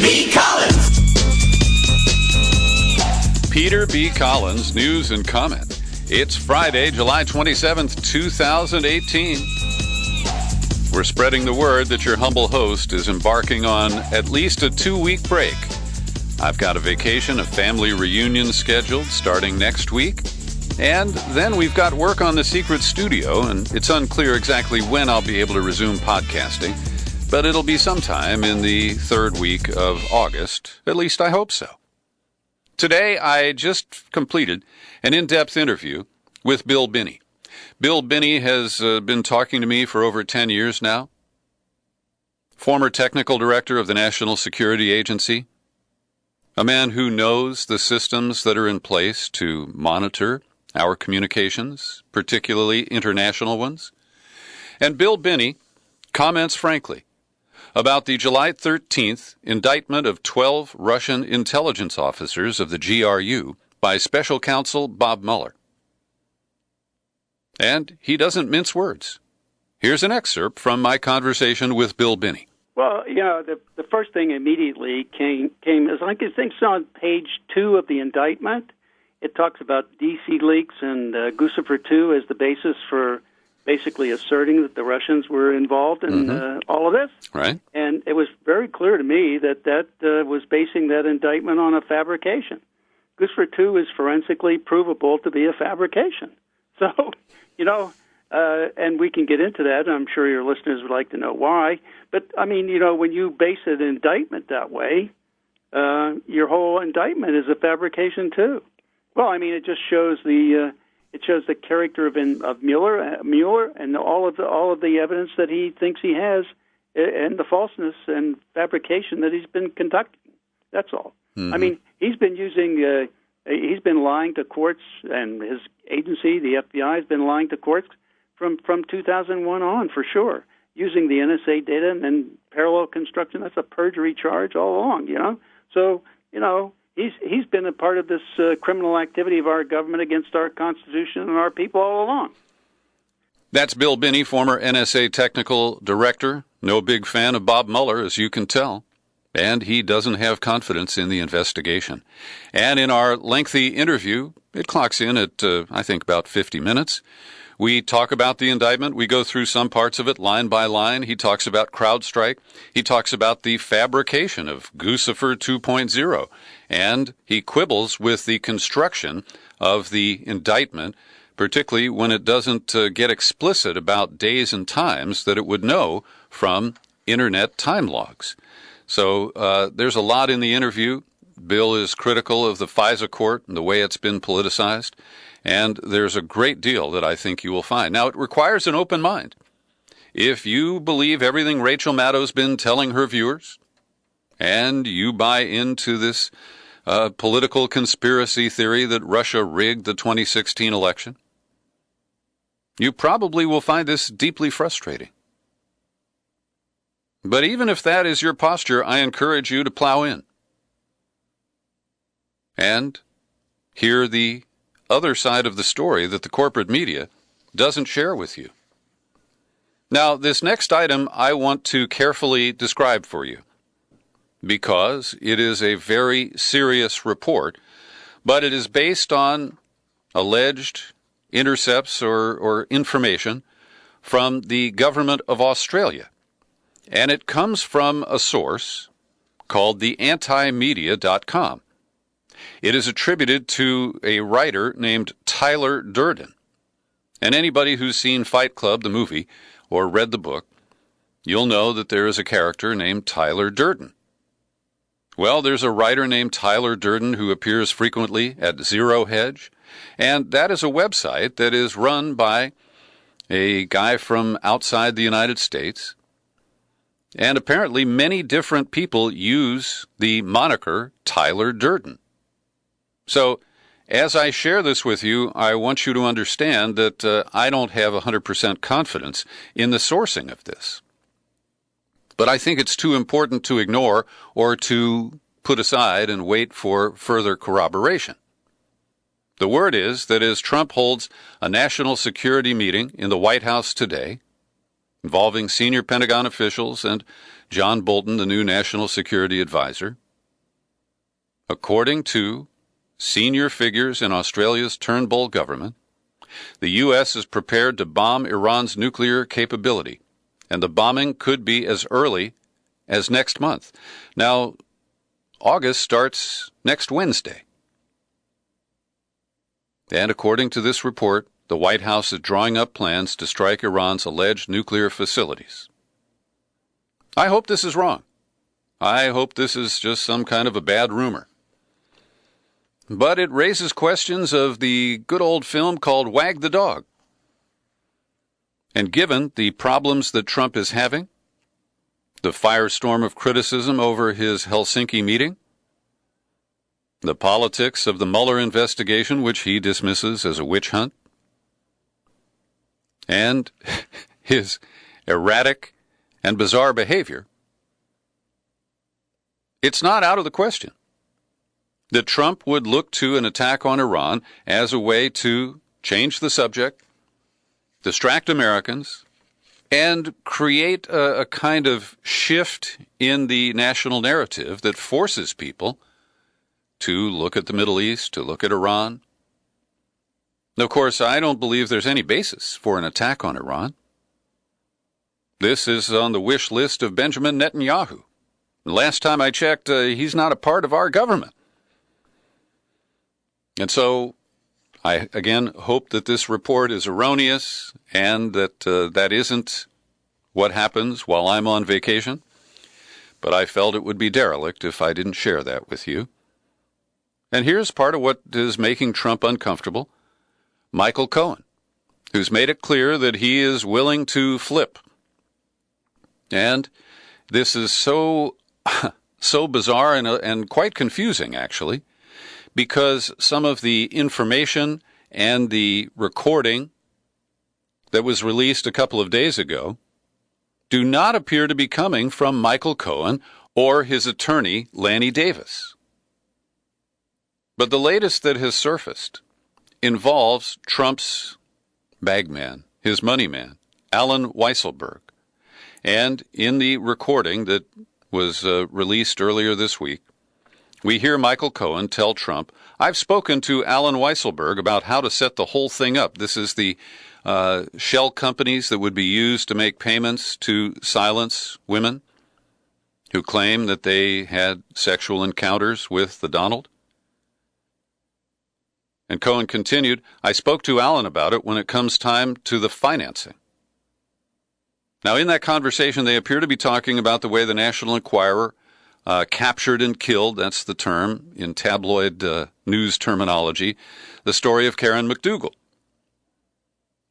B. Collins. Peter B. Collins, news and comment. It's Friday, July 27th, 2018. We're spreading the word that your humble host is embarking on at least a 2-week break. I've got a vacation, a family reunion scheduled starting next week. And then we've got work on the secret studio, and it's unclear exactly when I'll be able to resume podcasting, but it'll be sometime in the 3rd week of August. At least I hope so. Today, I just completed an in-depth interview with Bill Binney. Bill Binney has been talking to me for over 10 years now. Former technical director of the National Security Agency. A man who knows the systems that are in place to monitor our communications, particularly international ones. And Bill Binney comments frankly about the July 13th indictment of 12 Russian intelligence officers of the GRU by Special Counsel Bob Mueller. And he doesn't mince words. Here's an excerpt from my conversation with Bill Binney. Well, the first thing immediately came is, I think it's on page 2 of the indictment. It talks about DC leaks and Guccifer 2 as the basis for basically asserting that the Russians were involved in all of this. Right. And it was very clear to me that was basing that indictment on a fabrication. Guccifer 2 is forensically provable to be a fabrication. So, and we can get into that. I'm sure your listeners would like to know why. But, I mean, when you base an indictment that way, your whole indictment is a fabrication too. Well, I mean, it just shows the character of Mueller and all of the evidence that he thinks he has, and the falseness and fabrication that he's been conducting. That's all. Mm-hmm. I mean, he's been lying to courts, and his agency, the FBI, has been lying to courts from 2001 on, for sure, using the NSA data and parallel construction. That's a perjury charge all along, So, He's been a part of this criminal activity of our government against our Constitution and our people all along. That's Bill Binney, former NSA technical director. No big fan of Bob Mueller, as you can tell. And he doesn't have confidence in the investigation. And in our lengthy interview, it clocks in at, I think, about 50 minutes. We talk about the indictment. We go through some parts of it line by line. He talks about CrowdStrike. He talks about the fabrication of Guccifer 2.0. And he quibbles with the construction of the indictment, particularly when it doesn't get explicit about days and times that it would know from Internet time logs. So there's a lot in the interview. Bill is critical of the FISA court and the way it's been politicized. And there's a great deal that I think you will find. Now, it requires an open mind. If you believe everything Rachel Maddow's been telling her viewers, and you buy into this political conspiracy theory that Russia rigged the 2016 election, you probably will find this deeply frustrating. But even if that is your posture, I encourage you to plow in and hear the other side of the story that the corporate media doesn't share with you. Now, this next item I want to carefully describe for you because it is a very serious report, but it is based on alleged intercepts or information from the government of Australia. And it comes from a source called the antimedia.com. It is attributed to a writer named Tyler Durden. And anybody who's seen Fight Club, the movie, or read the book, you'll know that there is a character named Tyler Durden. Well, there's a writer named Tyler Durden who appears frequently at Zero Hedge, and that is a website that is run by a guy from outside the United States. And apparently many different people use the moniker Tyler Durden. So, as I share this with you, I want you to understand that I don't have 100% confidence in the sourcing of this. But I think it's too important to ignore or to put aside and wait for further corroboration. The word is that as Trump holds a national security meeting in the White House today, involving senior Pentagon officials and John Bolton, the new National Security Advisor, according to senior figures in Australia's Turnbull government, the U.S. is prepared to bomb Iran's nuclear capability, and the bombing could be as early as next month. Now, August starts next Wednesday. And according to this report, the White House is drawing up plans to strike Iran's alleged nuclear facilities. I hope this is wrong. I hope this is just some kind of a bad rumor. But it raises questions of the good old film called Wag the Dog. And given the problems that Trump is having, the firestorm of criticism over his Helsinki meeting, the politics of the Mueller investigation, which he dismisses as a witch hunt, and his erratic and bizarre behavior, it's not out of the question that Trump would look to an attack on Iran as a way to change the subject, distract Americans, and create a kind of shift in the national narrative that forces people to look at the Middle East, to look at Iran. Of course, I don't believe there's any basis for an attack on Iran. This is on the wish list of Benjamin Netanyahu. Last time I checked, he's not a part of our government. And so I, again, hope that this report is erroneous and that that isn't what happens while I'm on vacation. But I felt it would be derelict if I didn't share that with you. And here's part of what is making Trump uncomfortable. Michael Cohen, who's made it clear that he is willing to flip. And this is so bizarre and quite confusing, actually, because some of the information and the recording that was released a couple of days ago do not appear to be coming from Michael Cohen or his attorney, Lanny Davis. But the latest that has surfaced involves Trump's bagman, his money man, Alan Weisselberg. And in the recording that was released earlier this week, we hear Michael Cohen tell Trump, I've spoken to Alan Weisselberg about how to set the whole thing up. This is the shell companies that would be used to make payments to silence women who claim that they had sexual encounters with the Donald. And Cohen continued, I spoke to Alan about it when it comes time to the financing. Now, in that conversation, they appear to be talking about the way the National Enquirer captured and killed, that's the term in tabloid news terminology, the story of Karen McDougal.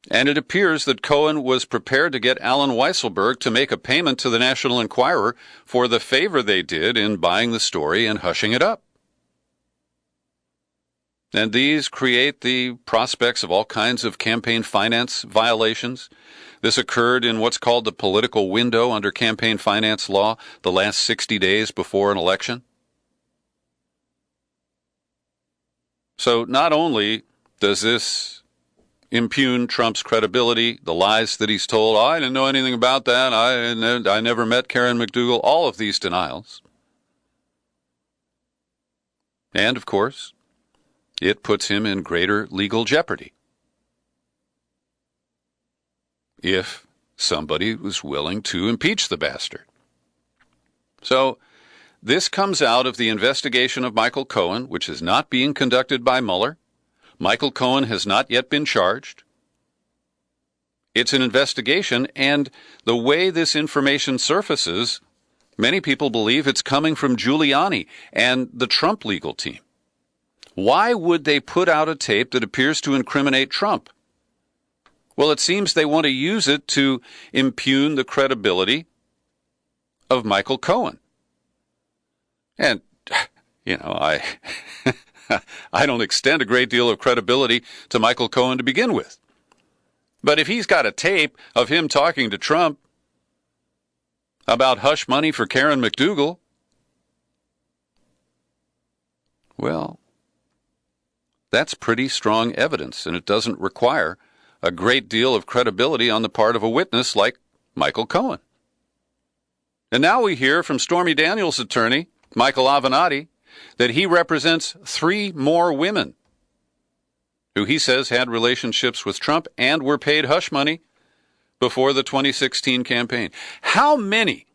And it appears that Cohen was prepared to get Alan Weisselberg to make a payment to the National Enquirer for the favor they did in buying the story and hushing it up. And these create the prospects of all kinds of campaign finance violations. This occurred in what's called the political window under campaign finance law, the last 60 days before an election. So not only does this impugn Trump's credibility, the lies that he's told, I didn't know anything about that, I never met Karen McDougal, all of these denials. And, of course, it puts him in greater legal jeopardy if somebody was willing to impeach the bastard. So this comes out of the investigation of Michael Cohen, which is not being conducted by Mueller. Michael Cohen has not yet been charged. It's an investigation, and the way this information surfaces, many people believe it's coming from Giuliani and the Trump legal team. Why would they put out a tape that appears to incriminate Trump? Well, it seems they want to use it to impugn the credibility of Michael Cohen. And, you know, I don't extend a great deal of credibility to Michael Cohen to begin with. But if he's got a tape of him talking to Trump about hush money for Karen McDougal, well, that's pretty strong evidence, and it doesn't require a great deal of credibility on the part of a witness like Michael Cohen. And now we hear from Stormy Daniels' attorney, Michael Avenatti, that he represents 3 more women who he says had relationships with Trump and were paid hush money before the 2016 campaign. How many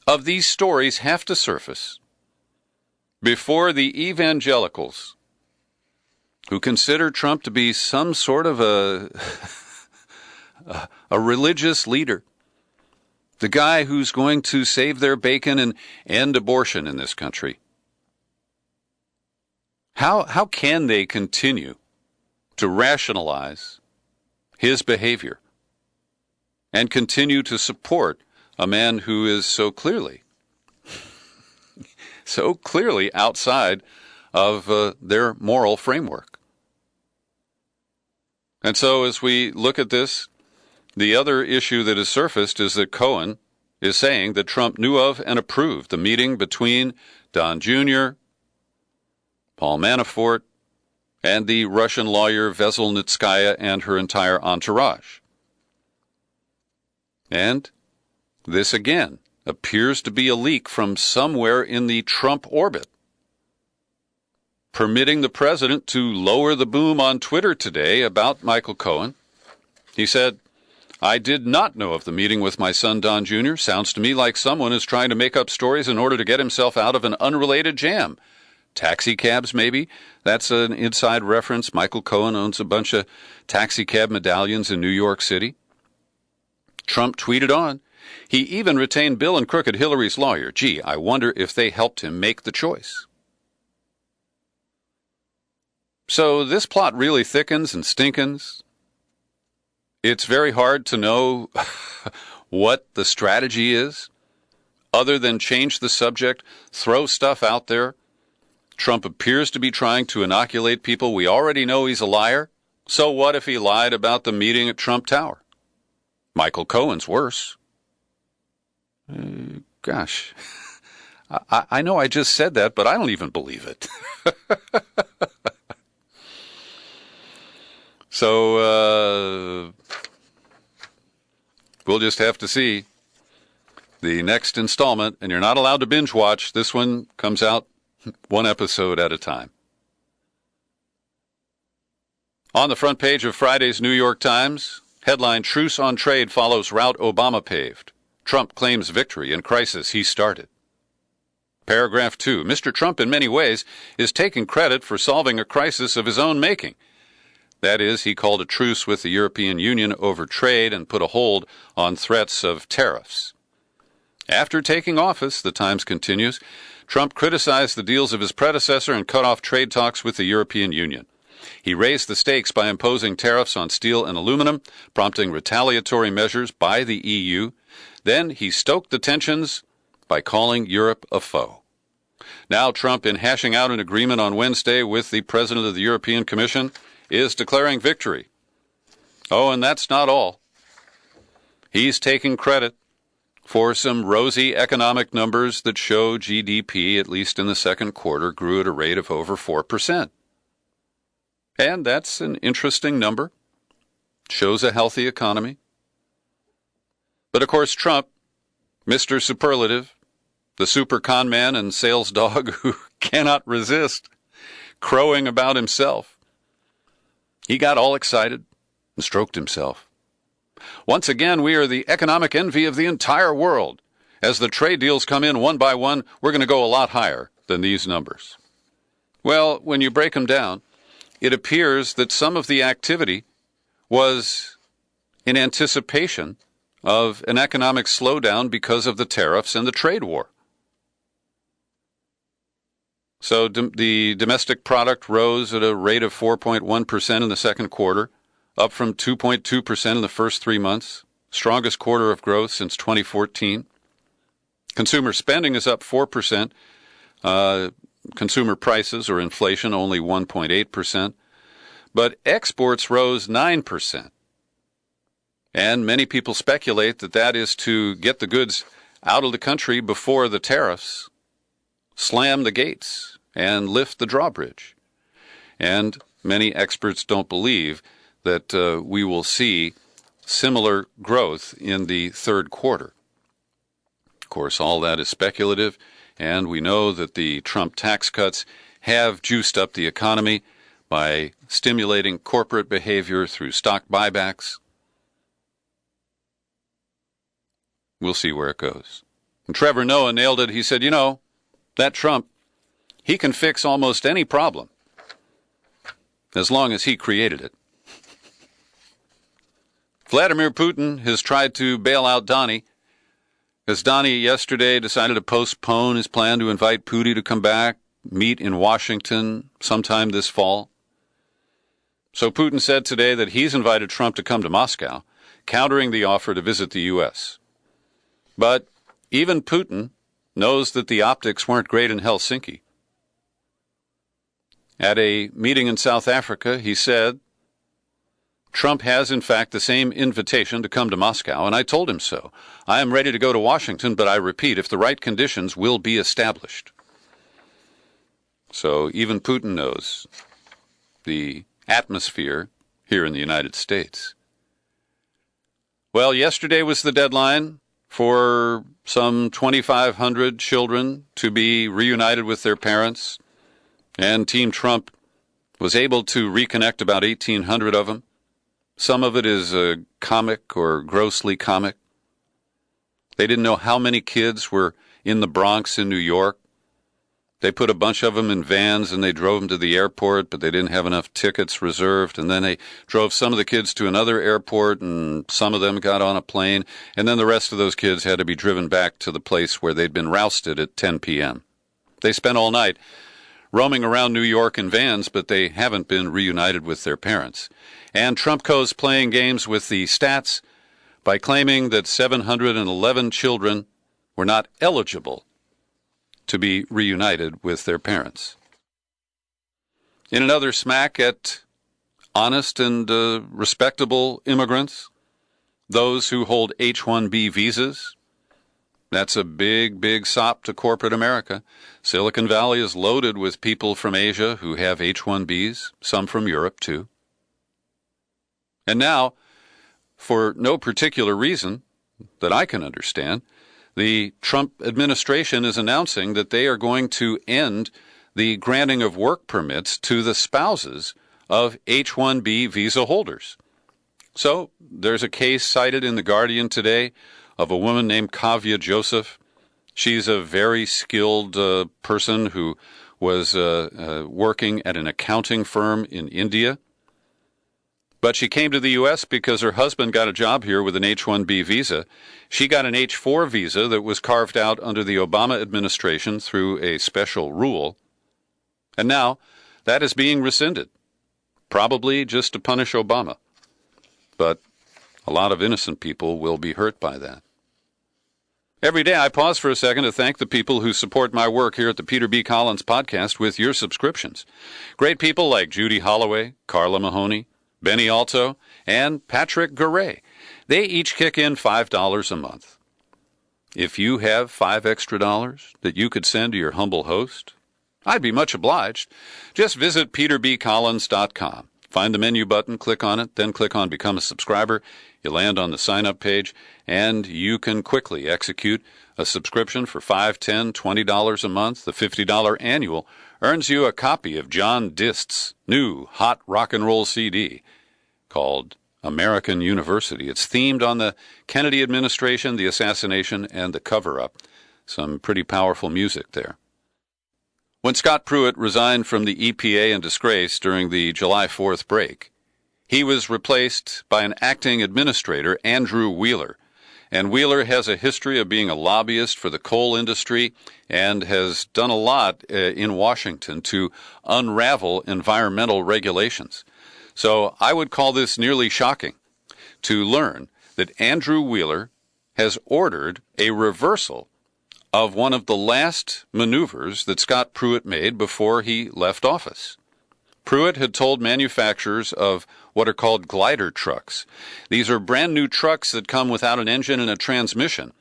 of these stories have to surface before the evangelicals who consider Trump to be some sort of a religious leader, the guy who's going to save their bacon and end abortion in this country? How can they continue to rationalize his behavior and continue to support a man who is so clearly outside of their moral framework? And so as we look at this, the other issue that has surfaced is that Cohen is saying that Trump knew of and approved the meeting between Don Jr., Paul Manafort, and the Russian lawyer Veselnitskaya and her entire entourage. And this, again, appears to be a leak from somewhere in the Trump orbit, permitting the president to lower the boom on Twitter today about Michael Cohen. He said, "I did not know of the meeting with my son Don Jr. Sounds to me like someone is trying to make up stories in order to get himself out of an unrelated jam. Taxi cabs, maybe? That's an inside reference. Michael Cohen owns a bunch of taxi cab medallions in New York City." Trump tweeted on, he even retained Bill and Crooked Hillary's lawyer. Gee, I wonder if they helped him make the choice. So this plot really thickens and stinkens. It's very hard to know what the strategy is, other than change the subject, throw stuff out there. Trump appears to be trying to inoculate people. We already know he's a liar. So what if he lied about the meeting at Trump Tower? Michael Cohen's worse. Gosh, I know I just said that, but I don't even believe it. So we'll just have to see the next installment, and you're not allowed to binge watch. This one comes out one episode at a time. On the front page of Friday's New York Times, headline, "Truce on Trade follows route Obama paved. Trump claims victory in crisis he started." Paragraph 2, Mr. Trump in many ways is taking credit for solving a crisis of his own making. That is, he called a truce with the European Union over trade and put a hold on threats of tariffs. After taking office, the Times continues, Trump criticized the deals of his predecessor and cut off trade talks with the European Union. He raised the stakes by imposing tariffs on steel and aluminum, prompting retaliatory measures by the EU. Then he stoked the tensions by calling Europe a foe. Now Trump, in hashing out an agreement on Wednesday with the president of the European Commission, is declaring victory. Oh, and that's not all. He's taking credit for some rosy economic numbers that show GDP, at least in the second quarter, grew at a rate of over 4%. And that's an interesting number. Shows a healthy economy. But of course, Trump, Mr. Superlative, the super con man and sales dog who cannot resist crowing about himself, he got all excited and stroked himself. Once again, we are the economic envy of the entire world. As the trade deals come in one by one, we're going to go a lot higher than these numbers. Well, when you break them down, it appears that some of the activity was in anticipation of an economic slowdown because of the tariffs and the trade war. So the domestic product rose at a rate of 4.1% in the second quarter, up from 2.2% in the first 3 months, strongest quarter of growth since 2014. Consumer spending is up 4%. Consumer prices or inflation only 1.8%. But exports rose 9%. And many people speculate that that is to get the goods out of the country before the tariffs slam the gates and lift the drawbridge. And many experts don't believe that we will see similar growth in the third quarter. Of course, all that is speculative, and we know that the Trump tax cuts have juiced up the economy by stimulating corporate behavior through stock buybacks. We'll see where it goes. And Trevor Noah nailed it. He said, you know, that Trump, he can fix almost any problem as long as he created it. Vladimir Putin has tried to bail out Donnie, because Donnie yesterday decided to postpone his plan to invite Putin to come back, meet in Washington sometime this fall. So Putin said today that he's invited Trump to come to Moscow, countering the offer to visit the U.S. But even Putin knows that the optics weren't great in Helsinki. At a meeting in South Africa, he said, Trump has, in fact, the same invitation to come to Moscow, and I told him so. I am ready to go to Washington, but I repeat, if the right conditions will be established. So even Putin knows the atmosphere here in the United States. Well, yesterday was the deadline for some 2,500 children to be reunited with their parents, and Team Trump was able to reconnect about 1,800 of them. Some of it is comic or grossly comic. They didn't know how many kids were in the Bronx in New York. They put a bunch of them in vans and they drove them to the airport, but they didn't have enough tickets reserved. And then they drove some of the kids to another airport, and some of them got on a plane. And then the rest of those kids had to be driven back to the place where they'd been rousted at 10 p.m. They spent all night roaming around New York in vans, but they haven't been reunited with their parents. And Trumpco's playing games with the stats by claiming that 711 children were not eligible to be reunited with their parents. In another smack at honest and respectable immigrants, those who hold H-1B visas, that's a big, big sop to corporate America. Silicon Valley is loaded with people from Asia who have H-1Bs, some from Europe too. And now, for no particular reason that I can understand, the Trump administration is announcing that they are going to end the granting of work permits to the spouses of H-1B visa holders. So there's a case cited in The Guardian today of a woman named Kavya Joseph. She's a very skilled person who was working at an accounting firm in India. But she came to the U.S. because her husband got a job here with an H-1B visa. She got an H-4 visa that was carved out under the Obama administration through a special rule. And now that is being rescinded, probably just to punish Obama. But a lot of innocent people will be hurt by that. Every day I pause for a second to thank the people who support my work here at the Peter B. Collins Podcast with your subscriptions. Great people like Judy Holloway, Carla Mahoney, Benny Alto, and Patrick Garay. They each kick in $5 a month. If you have $5 extra that you could send to your humble host, I'd be much obliged. Just visit peterbcollins.com. Find the menu button, click on it, then click on Become a Subscriber. You land on the sign-up page, and you can quickly execute a subscription for $5, $10, $20 a month. The $50 annual earns you a copy of John Dist's new hot rock and roll CD called American University. It's themed on the Kennedy administration, the assassination, and the cover-up. Some pretty powerful music there. When Scott Pruitt resigned from the EPA in disgrace during the July 4th break, he was replaced by an acting administrator, Andrew Wheeler. And Wheeler has a history of being a lobbyist for the coal industry and has done a lot in Washington to unravel environmental regulations. So I would call this nearly shocking to learn that Andrew Wheeler has ordered a reversal of one of the last maneuvers that Scott Pruitt made before he left office. Pruitt had told manufacturers of what are called glider trucks. These are brand new trucks that come without an engine and a transmission,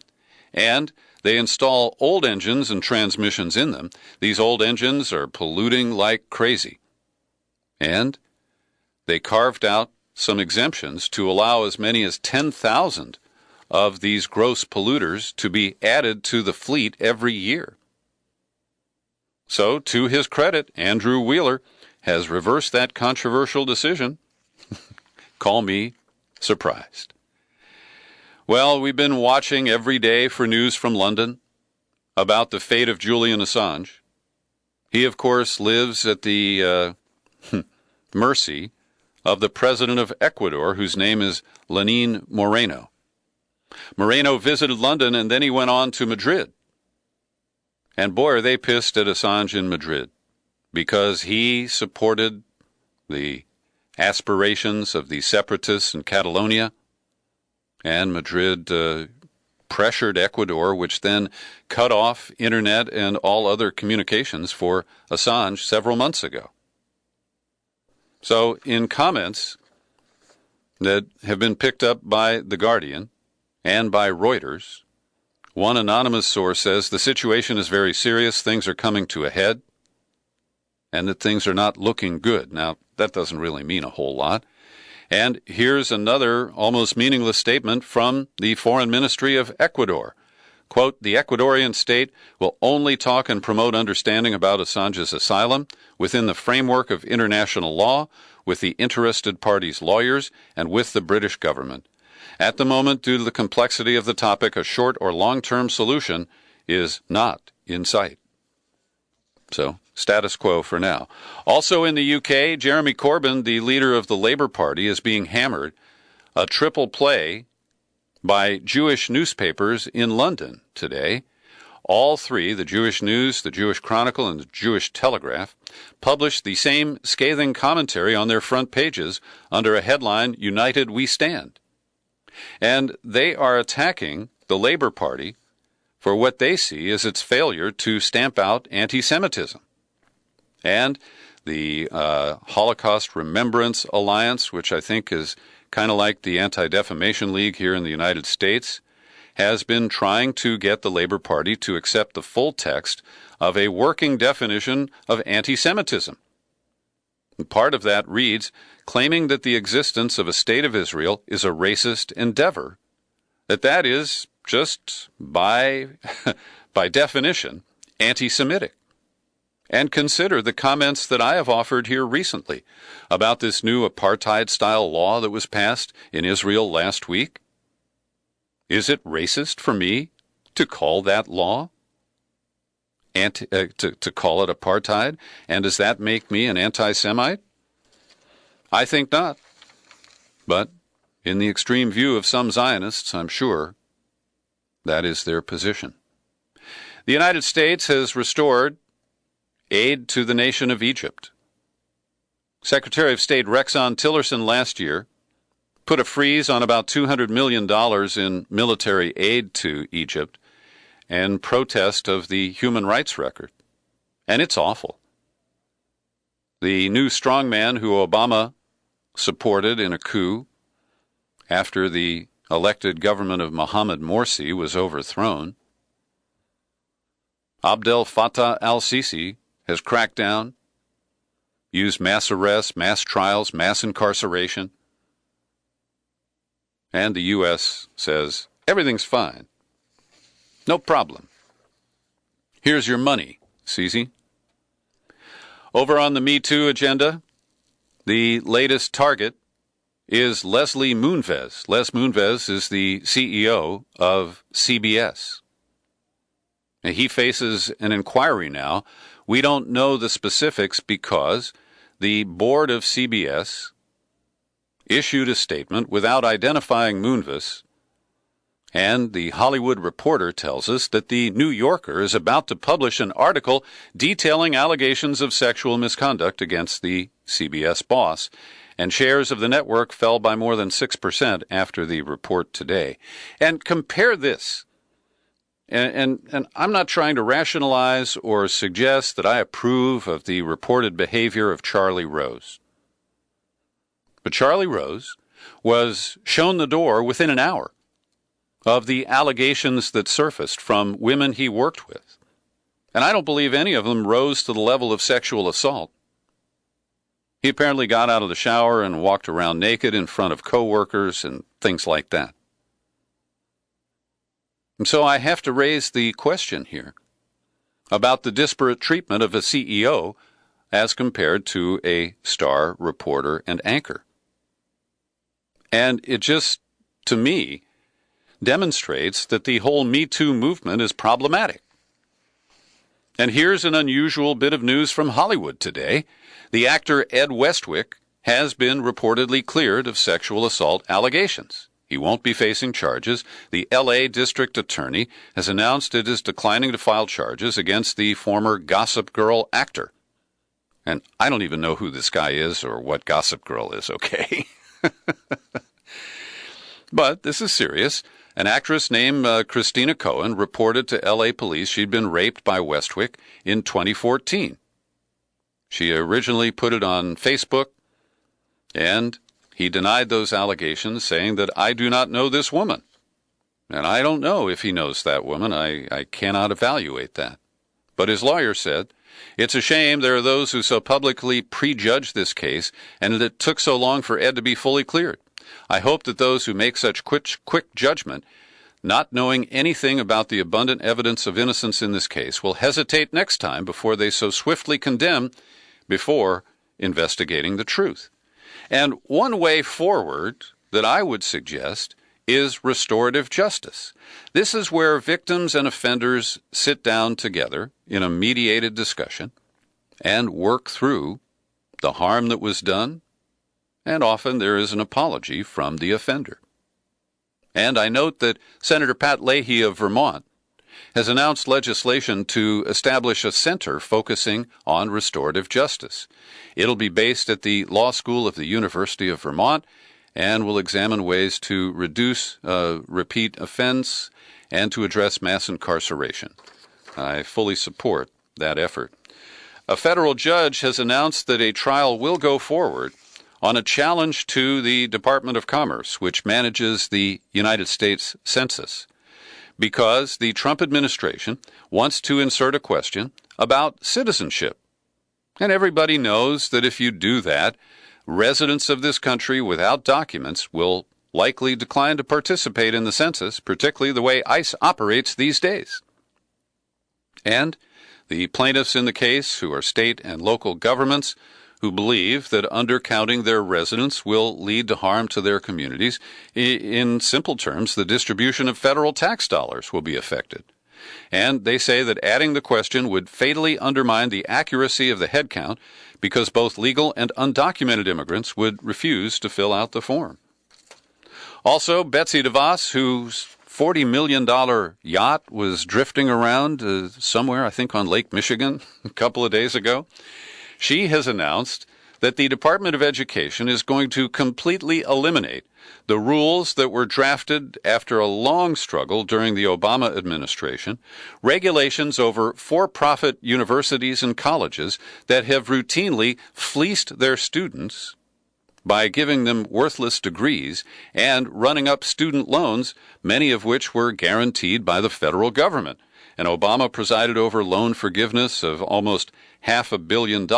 and they install old engines and transmissions in them. These old engines are polluting like crazy. And they carved out some exemptions to allow as many as 10,000 of these gross polluters to be added to the fleet every year. So, to his credit, Andrew Wheeler has reversed that controversial decision. Call me surprised. Well, we've been watching every day for news from London about the fate of Julian Assange. He, of course, lives at the mercy of the president of Ecuador, whose name is Lenin Moreno. Moreno visited London, and then he went on to Madrid. And boy, are they pissed at Assange in Madrid, because he supported the aspirations of the separatists in Catalonia, and Madrid pressured Ecuador, which then cut off internet and all other communications for Assange several months ago. So, in comments that have been picked up by The Guardian and by Reuters, one anonymous source says the situation is very serious, things are coming to a head, and that things are not looking good. Now, that doesn't really mean a whole lot. And here's another almost meaningless statement from the Foreign Ministry of Ecuador. Quote, the Ecuadorian state will only talk and promote understanding about Assange's asylum within the framework of international law, with the interested parties' lawyers, and with the British government. At the moment, due to the complexity of the topic, a short or long-term solution is not in sight. So, status quo for now. Also in the UK, Jeremy Corbyn, the leader of the Labour Party, is being hammered. A triple play by Jewish newspapers in London today. All three, the Jewish News, the Jewish Chronicle, and the Jewish Telegraph, published the same scathing commentary on their front pages under a headline, United We Stand. And they are attacking the Labour Party for what they see as its failure to stamp out anti-Semitism. And the Holocaust Remembrance Alliance, which I think is kind of like the Anti-Defamation League here in the United States, has been trying to get the Labour Party to accept the full text of a working definition of anti-Semitism. And part of that reads, claiming that the existence of a state of Israel is a racist endeavor, that is just by definition anti-Semitic. And consider the comments that I have offered here recently about this new apartheid-style law that was passed in Israel last week. Is it racist for me to call that law, to call it apartheid? And does that make me an anti-Semite? I think not. But in the extreme view of some Zionists, I'm sure that is their position. The United States has restored aid to the nation of Egypt. Secretary of State Rexon Tillerson last year put a freeze on about $200 million in military aid to Egypt in protest of the human rights record. And it's awful. The new strongman who Obama supported in a coup after the elected government of Mohammed Morsi was overthrown, Abdel Fattah al-Sisi, has cracked down, used mass arrests, mass trials, mass incarceration, and the U.S. says, everything's fine. No problem. Here's your money, Sisi. Over on the Me Too agenda, the latest target is Leslie Moonves. Les Moonves is the CEO of CBS. And he faces an inquiry now. We don't know the specifics because the board of CBS issued a statement without identifying Moonves, and the Hollywood Reporter tells us that the New Yorker is about to publish an article detailing allegations of sexual misconduct against the CBS boss, and shares of the network fell by more than 6% after the report today. And compare this. And I'm not trying to rationalize or suggest that I approve of the reported behavior of Charlie Rose. But Charlie Rose was shown the door within an hour of the allegations that surfaced from women he worked with. And I don't believe any of them rose to the level of sexual assault. He apparently got out of the shower and walked around naked in front of coworkers and things like that. And so I have to raise the question here about the disparate treatment of a CEO as compared to a star reporter and anchor. And it just, to me, demonstrates that the whole Me Too movement is problematic. And here's an unusual bit of news from Hollywood today. The actor Ed Westwick has been reportedly cleared of sexual assault allegations. He won't be facing charges. The L.A. District Attorney has announced it is declining to file charges against the former Gossip Girl actor. And I don't even know who this guy is or what Gossip Girl is, okay? But this is serious. An actress named Christina Cohen reported to L.A. police she'd been raped by Westwick in 2014. She originally put it on Facebook, and he denied those allegations, saying that I do not know this woman. And I don't know if he knows that woman. I cannot evaluate that. But his lawyer said, it's a shame there are those who so publicly prejudge this case, and that it took so long for Ed to be fully cleared. I hope that those who make such quick judgment, not knowing anything about the abundant evidence of innocence in this case, will hesitate next time before they so swiftly condemn before investigating the truth. And one way forward that I would suggest is restorative justice. This is where victims and offenders sit down together in a mediated discussion and work through the harm that was done, and often there is an apology from the offender. And I note that Senator Pat Leahy of Vermont has announced legislation to establish a center focusing on restorative justice. It'll be based at the Law School of the University of Vermont and will examine ways to reduce repeat offense and to address mass incarceration. I fully support that effort. A federal judge has announced that a trial will go forward on a challenge to the Department of Commerce, which manages the United States Census, because the Trump administration wants to insert a question about citizenship. And everybody knows that if you do that, residents of this country without documents will likely decline to participate in the census, particularly the way ICE operates these days. And the plaintiffs in the case, who are state and local governments, who believe that undercounting their residents will lead to harm to their communities. In simple terms, the distribution of federal tax dollars will be affected. And they say that adding the question would fatally undermine the accuracy of the head count because both legal and undocumented immigrants would refuse to fill out the form. Also, Betsy DeVos, whose $40 million yacht was drifting around somewhere, I think on Lake Michigan, a couple of days ago, she has announced that the Department of Education is going to completely eliminate the rules that were drafted after a long struggle during the Obama administration, regulations over for-profit universities and colleges that have routinely fleeced their students by giving them worthless degrees and running up student loans, many of which were guaranteed by the federal government. And Obama presided over loan forgiveness of almost $500 million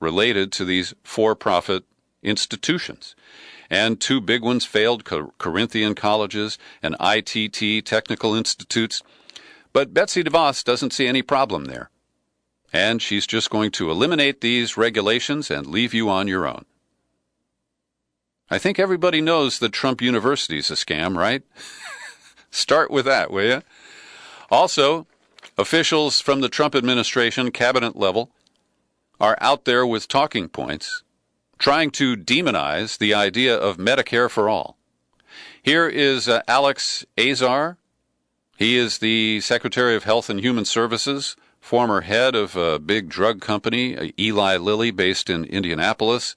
related to these for-profit institutions. And two big ones failed, Corinthian colleges and ITT technical institutes. But Betsy DeVos doesn't see any problem there. And she's just going to eliminate these regulations and leave you on your own. I think everybody knows that Trump University is a scam, right? Start with that, will you? Also, officials from the Trump administration, cabinet level, are out there with talking points, trying to demonize the idea of Medicare for all. Here is Alex Azar. He is the Secretary of Health and Human Services, former head of a big drug company, Eli Lilly, based in Indianapolis.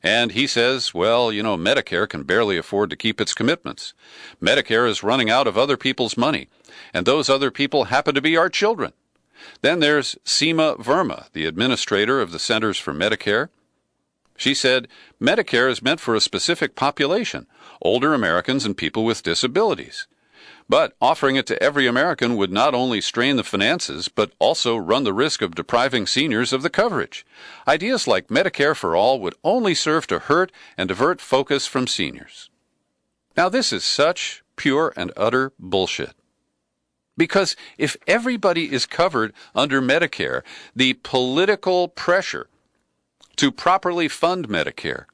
And he says, well, you know, Medicare can barely afford to keep its commitments. Medicare is running out of other people's money, and those other people happen to be our children. Then there's Seema Verma, the administrator of the Centers for Medicare. She said, Medicare is meant for a specific population, older Americans and people with disabilities. But offering it to every American would not only strain the finances, but also run the risk of depriving seniors of the coverage. Ideas like Medicare for all would only serve to hurt and divert focus from seniors. Now, this is such pure and utter bullshit. Because if everybody is covered under Medicare, the political pressure to properly fund Medicare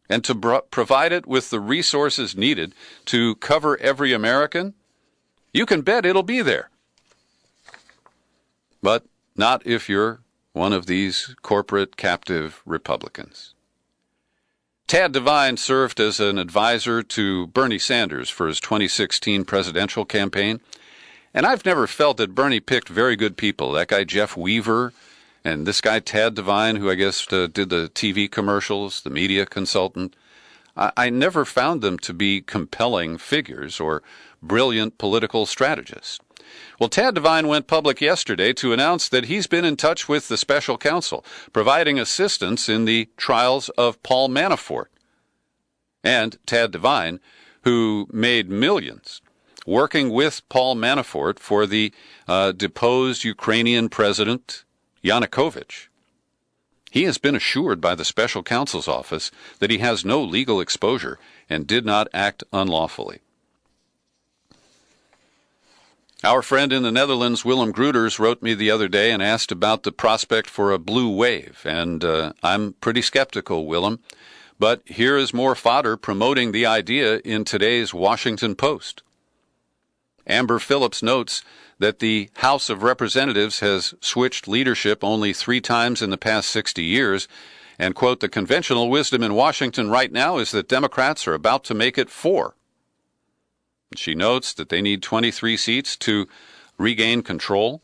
and to provide it with the resources needed to cover every American, you can bet it'll be there. But not if you're one of these corporate captive Republicans. Tad Devine served as an advisor to Bernie Sanders for his 2016 presidential campaign, and I've never felt that Bernie picked very good people. That guy Jeff Weaver and this guy Tad Devine, who I guess did the TV commercials, the media consultant, I never found them to be compelling figures or brilliant political strategists. Well, Tad Devine went public yesterday to announce that he's been in touch with the special counsel, providing assistance in the trials of Paul Manafort. And Tad Devine, who made millions working with Paul Manafort for the deposed Ukrainian president Yanukovych. He has been assured by the special counsel's office that he has no legal exposure and did not act unlawfully. Our friend in the Netherlands, Willem Gruters, wrote me the other day and asked about the prospect for a blue wave, and I'm pretty skeptical, Willem. But here is more fodder promoting the idea in today's Washington Post. Amber Phillips notes that the House of Representatives has switched leadership only 3 times in the past 60 years, and, quote, the conventional wisdom in Washington right now is that Democrats are about to make it 4. She notes that they need 23 seats to regain control,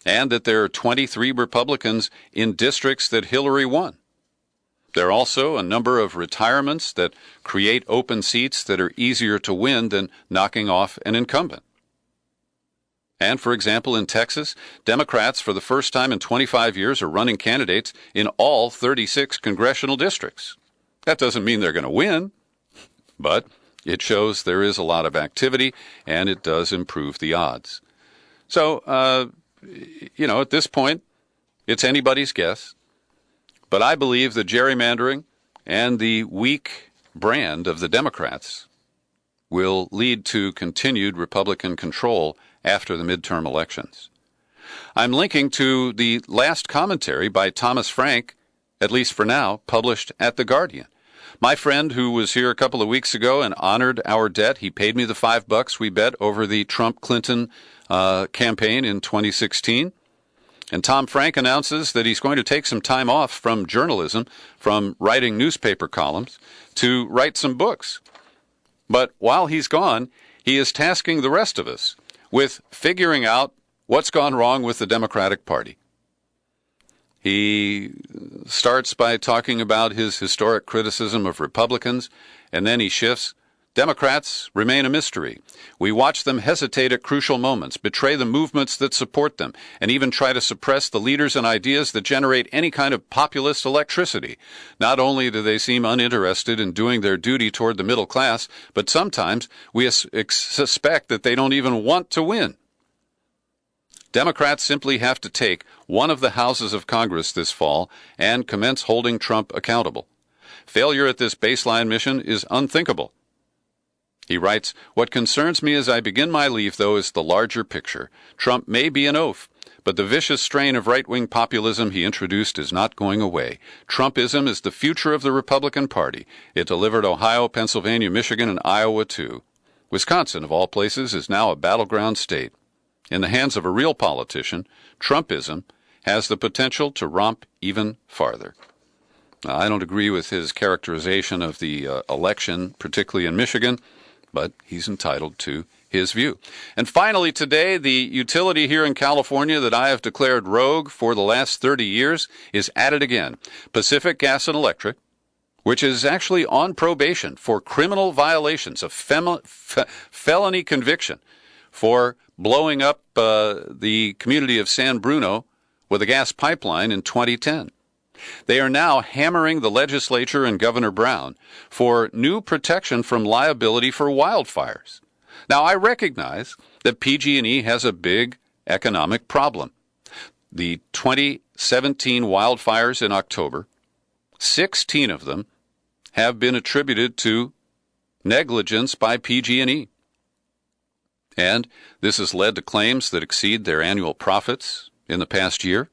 and that there are 23 Republicans in districts that Hillary won. There are also a number of retirements that create open seats that are easier to win than knocking off an incumbent. And, for example, in Texas, Democrats, for the first time in 25 years, are running candidates in all 36 congressional districts. That doesn't mean they're going to win, but it shows there is a lot of activity, and it does improve the odds. So, at this point, it's anybody's guess. But I believe the gerrymandering and the weak brand of the Democrats will lead to continued Republican control after the midterm elections. I'm linking to the last commentary by Thomas Frank, at least for now, published at The Guardian. My friend who was here a couple of weeks ago and honored our debt, he paid me the $5 we bet over the Trump-Clinton campaign in 2016. And Tom Frank announces that he's going to take some time off from journalism, from writing newspaper columns, to write some books. But while he's gone, he is tasking the rest of us with figuring out what's gone wrong with the Democratic Party. He starts by talking about his historic criticism of Republicans, and then he shifts. Democrats remain a mystery. We watch them hesitate at crucial moments, betray the movements that support them, and even try to suppress the leaders and ideas that generate any kind of populist electricity. Not only do they seem uninterested in doing their duty toward the middle class, but sometimes we suspect that they don't even want to win. Democrats simply have to take one of the houses of Congress this fall and commence holding Trump accountable. Failure at this baseline mission is unthinkable. He writes, what concerns me as I begin my leave, though, is the larger picture. Trump may be an oaf, but the vicious strain of right-wing populism he introduced is not going away. Trumpism is the future of the Republican Party. It delivered Ohio, Pennsylvania, Michigan, and Iowa, too. Wisconsin, of all places, is now a battleground state. In the hands of a real politician, Trumpism has the potential to romp even farther. Now, I don't agree with his characterization of the election, particularly in Michigan, but he's entitled to his view. And finally today, the utility here in California that I have declared rogue for the last 30 years is at it again. Pacific Gas and Electric, which is actually on probation for criminal violations of felony conviction for blowing up the community of San Bruno with a gas pipeline in 2010. They are now hammering the legislature and Governor Brown for new protection from liability for wildfires. Now, I recognize that PG&E has a big economic problem. The 2017 wildfires in October, 16 of them have been attributed to negligence by PG&E. And this has led to claims that exceed their annual profits in the past year.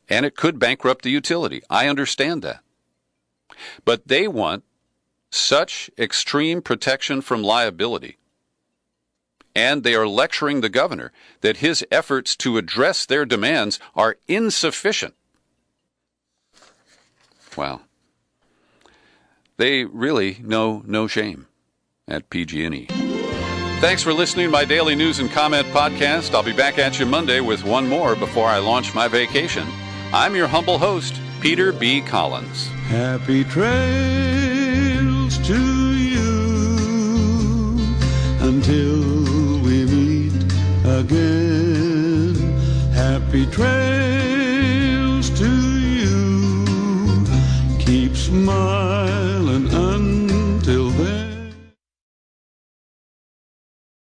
And it could bankrupt the utility. I understand that. But they want such extreme protection from liability, and they are lecturing the governor that his efforts to address their demands are insufficient. Wow. They really know no shame at PG&E. Thanks for listening to my daily news and comment podcast. I'll be back at you Monday with one more before I launch my vacation. I'm your humble host, Peter B. Collins. Happy trails to you until we meet again. Happy trails.